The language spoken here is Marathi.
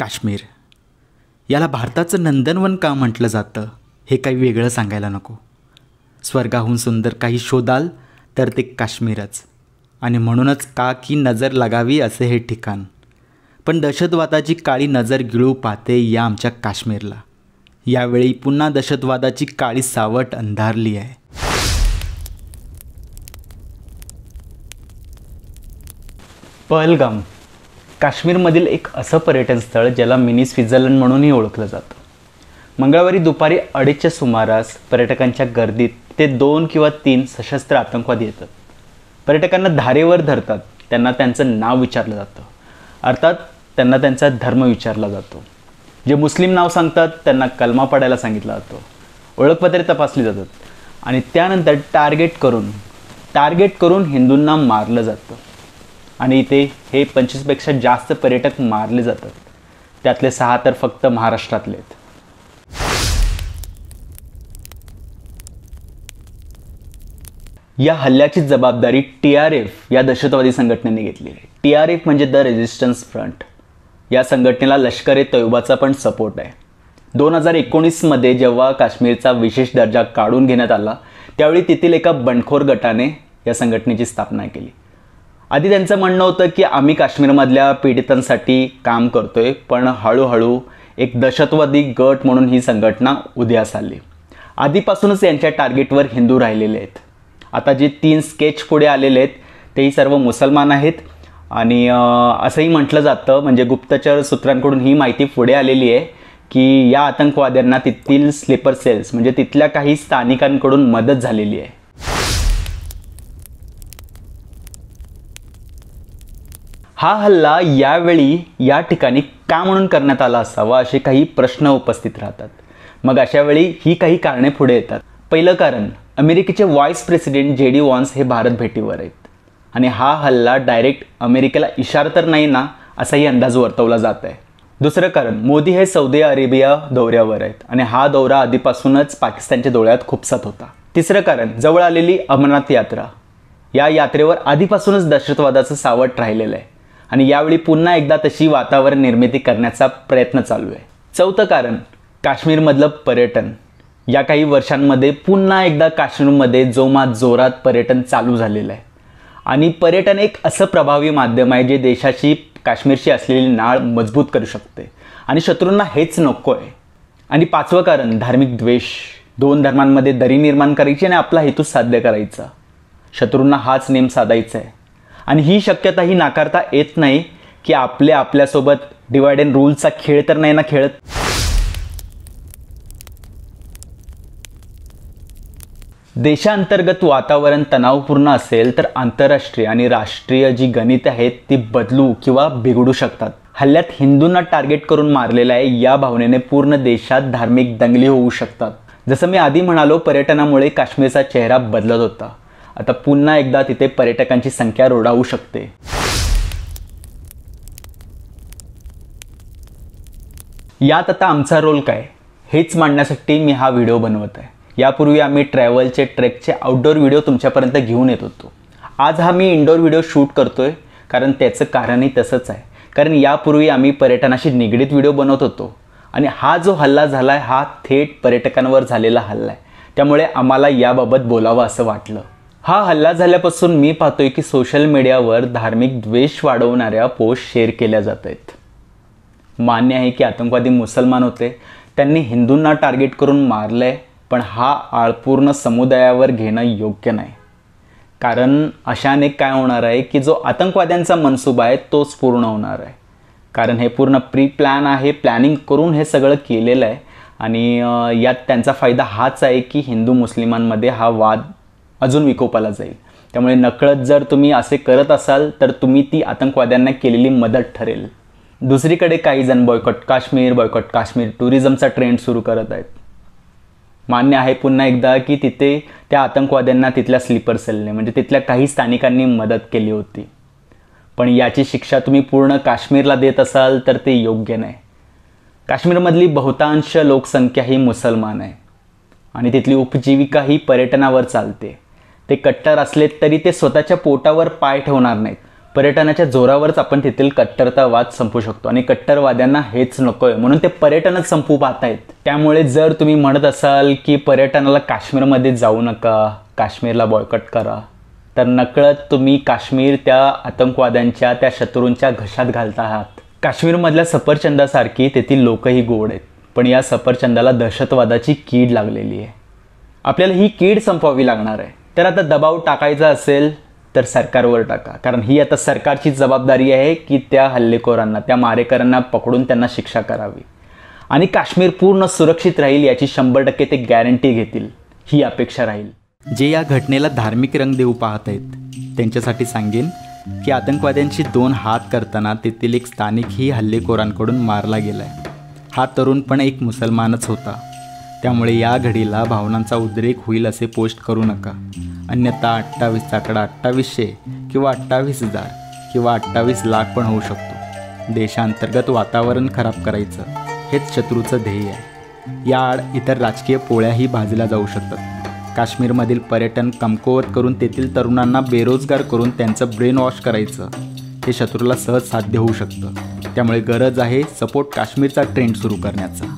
काश्मीर याला भारताचं नंदनवन का म्हटलं जातं हे काही वेगळं सांगायला नको. स्वर्गाहून सुंदर काही शोधाल तर ते काश्मीरच, आणि म्हणूनच का की नजर लागावी असे हे ठिकाण. पण दहशतवादाची काळी नजर गिळू पाहते या आमच्या काश्मीरला. यावेळी पुन्हा दहशतवादाची काळी सावट अंधारली आहे. पहलगाम काश्मीरमधील एक असं पर्यटन स्थळ ज्याला मिनी स्वित्झर्लंड म्हणूनही ओळखलं जातं. मंगळवारी दुपारी 2:30च्या सुमारास पर्यटकांच्या गर्दीत ते 2 किंवा 3 सशस्त्र आतंकवादी येतात. पर्यटकांना धारेवर धरतात. त्यांना त्यांचं नाव विचारलं जातं. अर्थात त्यांना त्यांचा धर्म विचारला जातो. जे मुस्लिम नाव सांगतात त्यांना कलमा पडायला सांगितला जातो. ओळखपत्रे तपासली जातात आणि त्यानंतर टार्गेट करून हिंदूंना मारलं जातं. आणि इथे हे 25पेक्षा जास्त पर्यटक मारले जातात. त्यातले 6 तर फक्त महाराष्ट्रातले आहेत. या हल्ल्याची जबाबदारी TRF या दहशतवादी संघटनेने घेतली आहे. TRF म्हणजे द रेझिस्टन्स फ्रंट. या संघटनेला लष्कर-ए-तैयबाचा पण सपोर्ट आहे. 2019मध्ये जेव्हा काश्मीरचा विशेष दर्जा काढून घेण्यात आला त्यावेळी तेथील एका बंडखोर गटाने या संघटनेची स्थापना केली. आधी त्यांचं म्हणणं होतं की आम्ही काश्मीरमधल्या पीडितांसाठी काम करतोय, पण हळूहळू एक दहशतवादी गट म्हणून ही संघटना उदयास आली. आधीपासूनच यांच्या टार्गेटवर हिंदू राहिलेले आहेत. आता जे 3 स्केच पुढे आलेले आहेत तेही सर्व मुसलमान आहेत. आणि असंही म्हटलं जातं, म्हणजे गुप्तचर सूत्रांकडून ही माहिती पुढे आलेली आहे की या आतंकवाद्यांना तेथील स्लीपर सेल्स म्हणजे तिथल्या काही स्थानिकांकडून मदत झालेली आहे. हा हल्ला यावेळी या ठिकाणी का म्हणून करण्यात आला असावा असे काही प्रश्न उपस्थित राहतात. मग अशा वेळी ही काही कारणे पुढे येतात. पहिलं कारण, अमेरिकेचे व्हाईस प्रेसिडेंट JD व्हान्स हे भारत भेटीवर आहेत. आणि हा हल्ला डायरेक्ट अमेरिकेला इशारा तर नाही ना असाही अंदाज वर्तवला जात आहे. दुसरं कारण, मोदी हे सौदी अरेबिया दौऱ्यावर आहेत आणि हा दौरा आधीपासूनच पाकिस्तानच्या डोळ्यात खुपसत होता. तिसरं कारण, जवळ आलेली अमरनाथ यात्रा. या यात्रेवर आधीपासूनच दहशतवादाचं सावट राहिलेलं आहे आणि यावेळी पुन्हा एकदा तशी वातावरण निर्मिती करण्याचा प्रयत्न चालू आहे. चौथं कारण, काश्मीरमधलं पर्यटन. या काही वर्षांमध्ये पुन्हा एकदा काश्मीरमध्ये जोरात पर्यटन चालू झालेलं आहे. आणि पर्यटन एक असं प्रभावी माध्यम आहे जे देशाशी काश्मीरशी असलेली नाळ मजबूत करू शकते आणि शत्रूंना हेच नको आहे. आणि 5वं कारण, धार्मिक द्वेष. 2 धर्मांमध्ये दरी निर्माण करायची आणि आपला हेतू साध्य करायचा. शत्रूंना हाच नेम साधायचा आहे. आणि ही शक्यताही नाकारता येत नाही की आपल्यासोबत डिवाइड अँड रूलचा खेळ तर नाही ना खेळत. देशांतर्गत वातावरण तणावपूर्ण असेल तर आंतरराष्ट्रीय आणि राष्ट्रीय जी गणिते आहेत ती बदलू किंवा बिघडू शकतात. हल्ल्यात हिंदूंना टार्गेट करून मारलेलं आहे या भावनेने पूर्ण देशात धार्मिक दंगली होऊ शकतात. जसं मी आधी म्हणालो, पर्यटनामुळे काश्मीरचा चेहरा बदलत होता. आता पुन्हा एकदा तिथे पर्यटकांची संख्या रोडावू शकते. यात आता आमचा रोल काय हेच मांडण्यासाठी मी हा व्हिडिओ बनवत आहे. यापूर्वी आम्ही ट्रॅव्हलचे, ट्रेकचे आउटडोर व्हिडिओ तुमच्यापर्यंत घेऊन येत होतो. आज हा मी इनडोर व्हिडिओ शूट करतोय कारण त्याचं कारणही तसंच आहे. कारण यापूर्वी आम्ही पर्यटनाशी निगडीत व्हिडिओ बनवत होतो आणि हा जो हल्ला झाला आहे हा थेट पर्यटकांवर झालेला हल्ला आहे. त्यामुळे आम्हाला याबाबत बोलावं असं वाटलं. हा हल्ला झाल्यापासून मी पाहतोय की सोशल मीडियावर धार्मिक द्वेष वाढवणाऱ्या पोस्ट शेअर केल्या जात आहेत. मान्य आहे की आतंकवादी मुसलमान होते, त्यांनी हिंदूंना टार्गेट करून मारलंय, पण हा आळपूर्ण समुदायावर घेणं योग्य नाही. कारण अशाने काय होणार आहे की जो आतंकवाद्यांचा मनसुबा आहे तोच पूर्ण होणार आहे. कारण हे पूर्ण प्री प्लॅन आहे, प्लॅनिंग करून हे सगळं केलेलं आहे. आणि यात त्यांचा फायदा हाच आहे की हिंदू मुस्लिमांमध्ये हा वाद अजून विकोपाला जाईल. त्यामुळे नकळत जर तुम्ही असे करत असाल तर तुम्ही ती आतंकवाद्यांना केलेली मदत ठरेल. दुसरीकडे काही जण बॉयकॉट काश्मीर टुरिझमचा ट्रेंड सुरू करत आहेत. मान्य आहे पुन्हा एकदा की तिथे त्या आतंकवाद्यांना तिथल्या स्लीपर सेलने म्हणजे तिथल्या काही स्थानिकांनी मदत केली होती. पण याची शिक्षा तुम्ही पूर्ण काश्मीरला देत असाल तर ते योग्य नाही. काश्मीरमधली बहुतांश लोकसंख्या ही मुसलमान आहे आणि तिथली उपजीविका ही पर्यटनावर चालते. ते कट्टर असले तरी ते स्वतःच्या पोटावर पाय ठेवणार नाहीत. पर्यटनाच्या जोरावरच आपण तेथील कट्टरतावाद संपवू शकतो आणि कट्टरवाद्यांना हेच नकोय म्हणून ते पर्यटनच संपवू पाहतायत. त्यामुळे जर तुम्ही म्हणत असाल की पर्यटनाला काश्मीरमध्ये जाऊ नका, काश्मीरला बॉयकॉट करा, तर नकळत तुम्ही काश्मीर त्या आतंकवाद्यांच्या, त्या शत्रूंच्या घशात घालता आहात. काश्मीरमधल्या सफरचंदासारखी तेथील लोकही गोड आहेत, पण या सफरचंदाला दहशतवादाची कीड लागलेली आहे. आपल्याला ही कीड संपवावी लागणार आहे. तर आता दबाव टाकायचा असेल तर सरकारवर टाका, कारण ही आता सरकारची जबाबदारी आहे की त्या हल्लेखोरांना, त्या मारेकरांना पकडून त्यांना शिक्षा करावी आणि काश्मीर पूर्ण सुरक्षित राहील याची 100% ते गॅरंटी घेतील, ही अपेक्षा राहील. जे या घटनेला धार्मिक रंग देऊ पाहत आहेत त्यांच्यासाठी सांगेन की आतंकवाद्यांशी 2 हात करताना तेथील एक स्थानिकही हल्लेखोरांकडून मारला गेला आहे. हा तरुण पण एक मुसलमानच होता. त्यामुळे या घडीला भावनांचा उद्रेक होईल असे पोस्ट करू नका, अन्यथा 28चा आकडा 2800 किंवा 28,000 किंवा 28 लाख पण होऊ शकतो. देशांतर्गत वातावरण खराब करायचं हेच शत्रूचं ध्येय आहे. याआड इतर राजकीय पोळ्याही भाजल्या जाऊ शकतात. काश्मीरमधील पर्यटन कमकुवत करून तेथील तरुणांना बेरोजगार करून त्यांचं ब्रेन वॉश करायचं हे शत्रूला सहज साध्य होऊ शकतं. त्यामुळे गरज आहे सपोर्ट काश्मीरचा ट्रेंड सुरू करण्याचा.